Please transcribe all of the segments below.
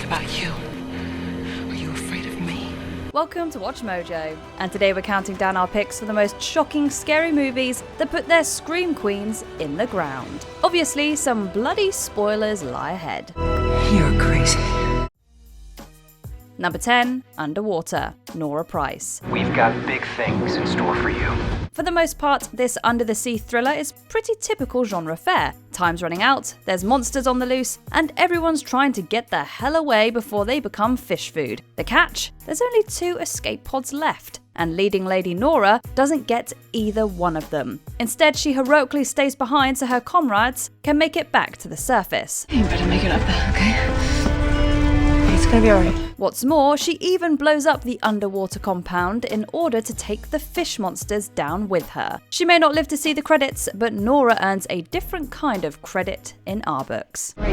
about you? Are you afraid of me? Welcome to Watch Mojo, and today we're counting down our picks for the most shocking, scary movies that put their scream queens in the ground. Obviously, some bloody spoilers lie ahead. You're crazy. Number 10, Underwater, Nora Price. We've got big things in store for you. For the most part, this under-the-sea thriller is pretty typical genre fare. Time's running out, there's monsters on the loose, and everyone's trying to get the hell away before they become fish food. The catch? There's only 2 escape pods left, and leading lady Nora doesn't get either one of them. Instead, she heroically stays behind so her comrades can make it back to the surface. You better make it up there, okay? It's gonna be alright. What's more, she even blows up the underwater compound in order to take the fish monsters down with her. She may not live to see the credits, but Nora earns a different kind of credit in our books. 3, 2,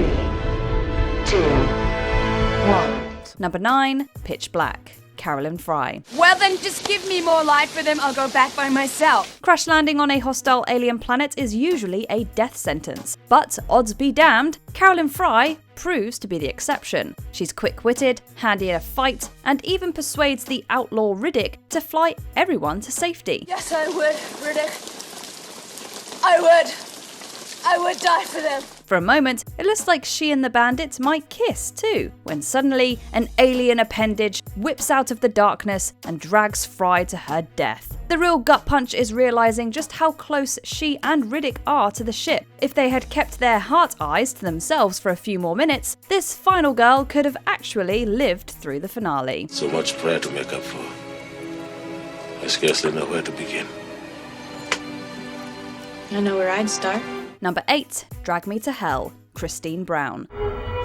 1. Number 9, Pitch Black, Carolyn Fry. Well then, just give me more life for them, I'll go back by myself. Crash landing on a hostile alien planet is usually a death sentence, but odds be damned, Carolyn Fry proves to be the exception. She's quick-witted, handy in a fight, and even persuades the outlaw Riddick to fly everyone to safety. Yes, I would, Riddick. I would die for them. For a moment, it looks like she and the bandits might kiss too, when suddenly an alien appendage whips out of the darkness and drags Fry to her death. The real gut punch is realizing just how close she and Riddick are to the ship. If they had kept their heart eyes to themselves for a few more minutes, this final girl could have actually lived through the finale. So much prayer to make up for. I scarcely know where to begin. I know where I'd start. Number 8, Drag Me to Hell, Christine Brown.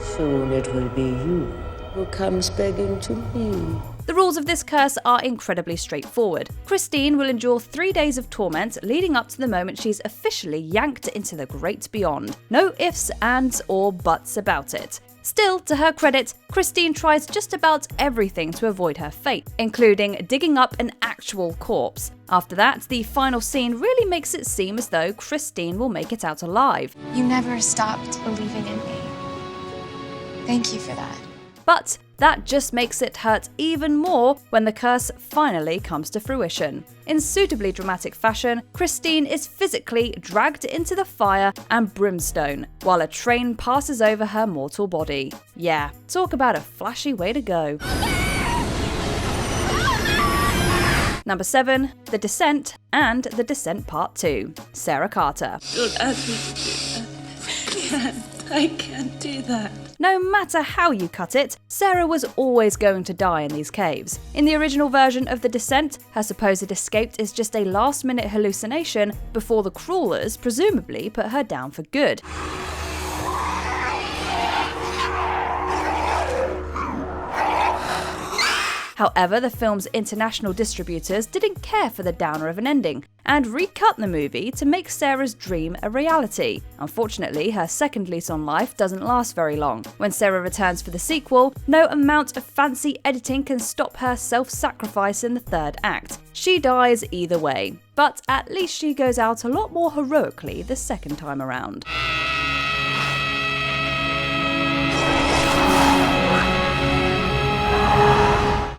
Soon it will be you who comes begging to me. The rules of this curse are incredibly straightforward. Christine will endure 3 days of torment leading up to the moment she's officially yanked into the great beyond. No ifs, ands, or buts about it. Still, to her credit, Christine tries just about everything to avoid her fate, including digging up an actual corpse. After that, the final scene really makes it seem as though Christine will make it out alive. You never stopped believing in me. Thank you for that. But that just makes it hurt even more when the curse finally comes to fruition. In suitably dramatic fashion, Christine is physically dragged into the fire and brimstone, while a train passes over her mortal body. Yeah, talk about a flashy way to go. Number 7, The Descent and The Descent Part 2, Sarah Carter. Don't ask me to do that. I can't do that. No matter how you cut it, Sarah was always going to die in these caves. In the original version of The Descent, her supposed escape is just a last-minute hallucination before the crawlers presumably put her down for good. However, the film's international distributors didn't care for the downer of an ending and recut the movie to make Sarah's dream a reality. Unfortunately, her second lease on life doesn't last very long. When Sarah returns for the sequel, no amount of fancy editing can stop her self-sacrifice in the third act. She dies either way, but at least she goes out a lot more heroically the second time around.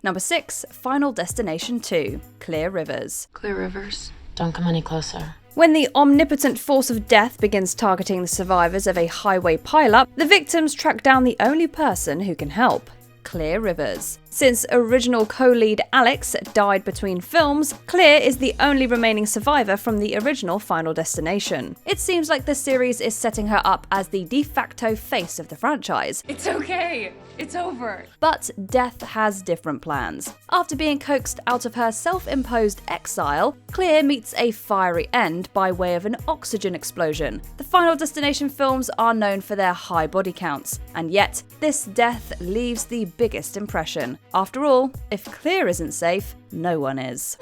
Number 6, Final Destination 2, Clear Rivers. Clear Rivers. Don't come any closer. When the omnipotent force of death begins targeting the survivors of a highway pileup, the victims track down the only person who can help, Clear Rivers. Since original co-lead Alex died between films, Clear is the only remaining survivor from the original Final Destination. It seems like the series is setting her up as the de facto face of the franchise. It's okay. It's over. But death has different plans. After being coaxed out of her self-imposed exile, Clear meets a fiery end by way of an oxygen explosion. The Final Destination films are known for their high body counts, and yet this death leaves the biggest impression. After all, if Clear isn't safe, no one is.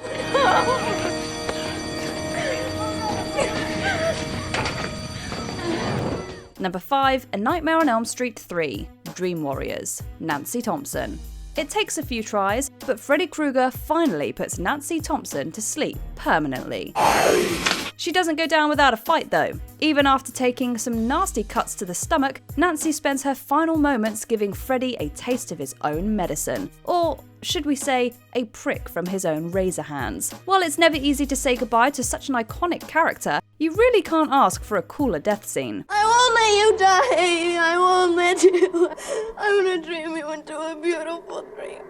Number 5, A Nightmare on Elm Street 3, Dream Warriors, Nancy Thompson. It takes a few tries, but Freddy Krueger finally puts Nancy Thompson to sleep permanently. She doesn't go down without a fight though. Even after taking some nasty cuts to the stomach, Nancy spends her final moments giving Freddy a taste of his own medicine. Or should we say, a prick from his own razor hands. While it's never easy to say goodbye to such an iconic character, you really can't ask for a cooler death scene. I won't let you die. I won't let you. I'm gonna dream you into a beautiful dream.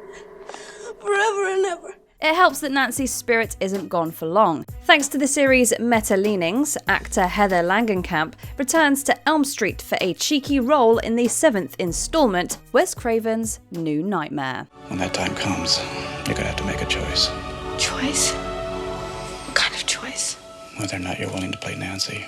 Forever and ever. It helps that Nancy's spirit isn't gone for long. Thanks to the series' meta-leanings, actor Heather Langenkamp returns to Elm Street for a cheeky role in the 7th installment, Wes Craven's New Nightmare. When that time comes, you're gonna have to make a choice. Choice? What kind of choice? Whether or not you're willing to play Nancy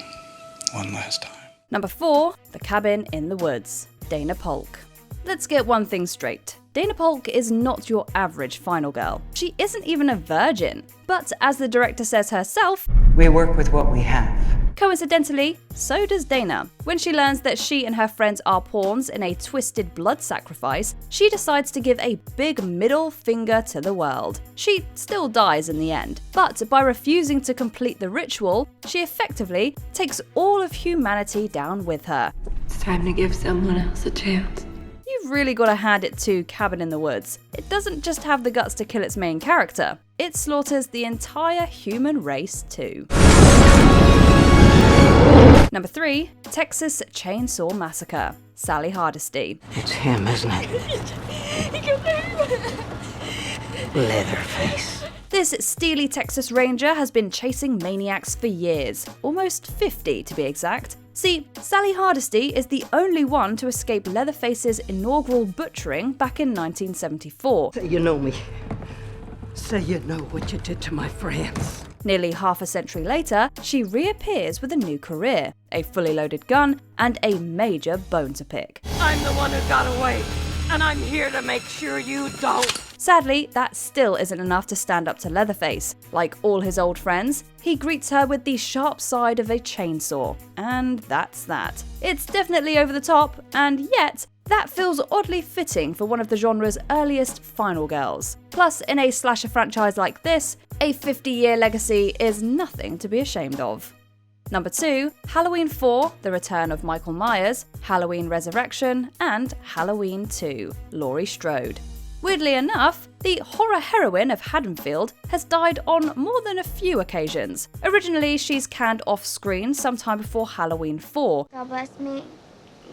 one last time. Number 4, The Cabin in the Woods, Dana Polk. Let's get one thing straight. Dana Polk is not your average final girl. She isn't even a virgin. But as the director says herself, we work with what we have. Coincidentally, so does Dana. When she learns that she and her friends are pawns in a twisted blood sacrifice, she decides to give a big middle finger to the world. She still dies in the end, but by refusing to complete the ritual, she effectively takes all of humanity down with her. It's time to give someone else a chance. You've really got to hand it to Cabin in the Woods. It doesn't just have the guts to kill its main character, it slaughters the entire human race too. Number 3, Texas Chainsaw Massacre, Sally Hardesty. It's him, isn't it? Leatherface. This steely Texas Ranger has been chasing maniacs for years, almost 50 to be exact. See, Sally Hardesty is the only one to escape Leatherface's inaugural butchering back in 1974. Say you know me. Say you know what you did to my friends. Nearly half a century later, she reappears with a new career, a fully loaded gun, and a major bone to pick. I'm the one who got away, and I'm here to make sure you don't. Sadly, that still isn't enough to stand up to Leatherface. Like all his old friends, he greets her with the sharp side of a chainsaw. And that's that. It's definitely over the top, and yet, that feels oddly fitting for one of the genre's earliest final girls. Plus, in a slasher franchise like this, a 50-year legacy is nothing to be ashamed of. Number 2, Halloween 4, The Return of Michael Myers, Halloween Resurrection, and Halloween 2, Laurie Strode. Weirdly enough, the horror heroine of Haddonfield has died on more than a few occasions. Originally, she's canned off screen sometime before Halloween 4. God bless me.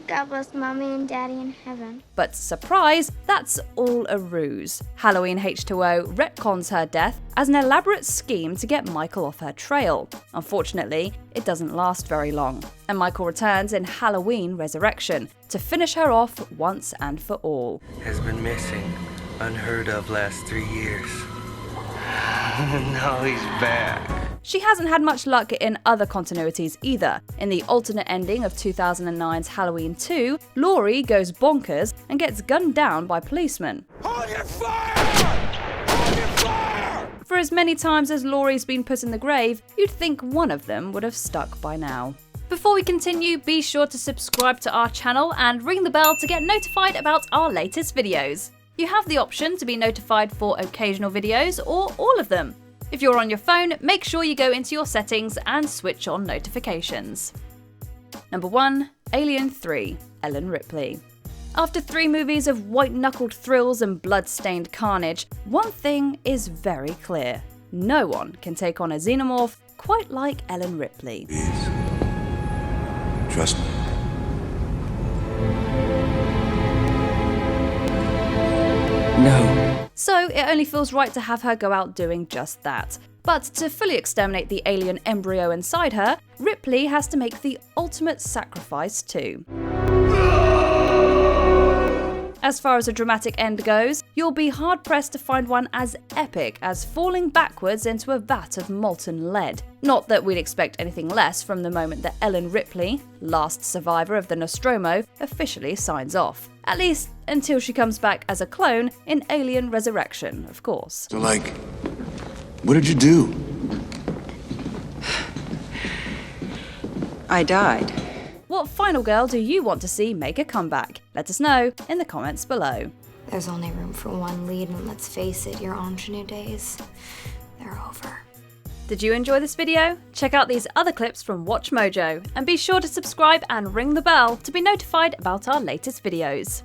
God bless Mommy and Daddy in heaven. But surprise, that's all a ruse. Halloween H2O retcons her death as an elaborate scheme to get Michael off her trail. Unfortunately, it doesn't last very long, and Michael returns in Halloween Resurrection to finish her off once and for all. Has been missing, unheard of last 3 years. Now he's back. She hasn't had much luck in other continuities either. In the alternate ending of 2009's Halloween 2, Laurie goes bonkers and gets gunned down by policemen. Hold your fire! Hold your fire! For as many times as Laurie's been put in the grave, you'd think one of them would have stuck by now. Before we continue, be sure to subscribe to our channel and ring the bell to get notified about our latest videos. You have the option to be notified for occasional videos or all of them. If you're on your phone, make sure you go into your settings and switch on notifications. Number 1, Alien 3, Ellen Ripley. After 3 movies of white-knuckled thrills and blood-stained carnage, one thing is very clear. No one can take on a xenomorph quite like Ellen Ripley. Please. Trust me. No. So it only feels right to have her go out doing just that. But to fully exterminate the alien embryo inside her, Ripley has to make the ultimate sacrifice too. As far as a dramatic end goes, you'll be hard-pressed to find one as epic as falling backwards into a vat of molten lead. Not that we'd expect anything less from the moment that Ellen Ripley, last survivor of the Nostromo, officially signs off. At least until she comes back as a clone in Alien Resurrection, of course. So, what did you do? I died. What final girl do you want to see make a comeback? Let us know in the comments below. There's only room for one lead, and let's face it, your ingenue days, they're over. Did you enjoy this video? Check out these other clips from WatchMojo, and be sure to subscribe and ring the bell to be notified about our latest videos.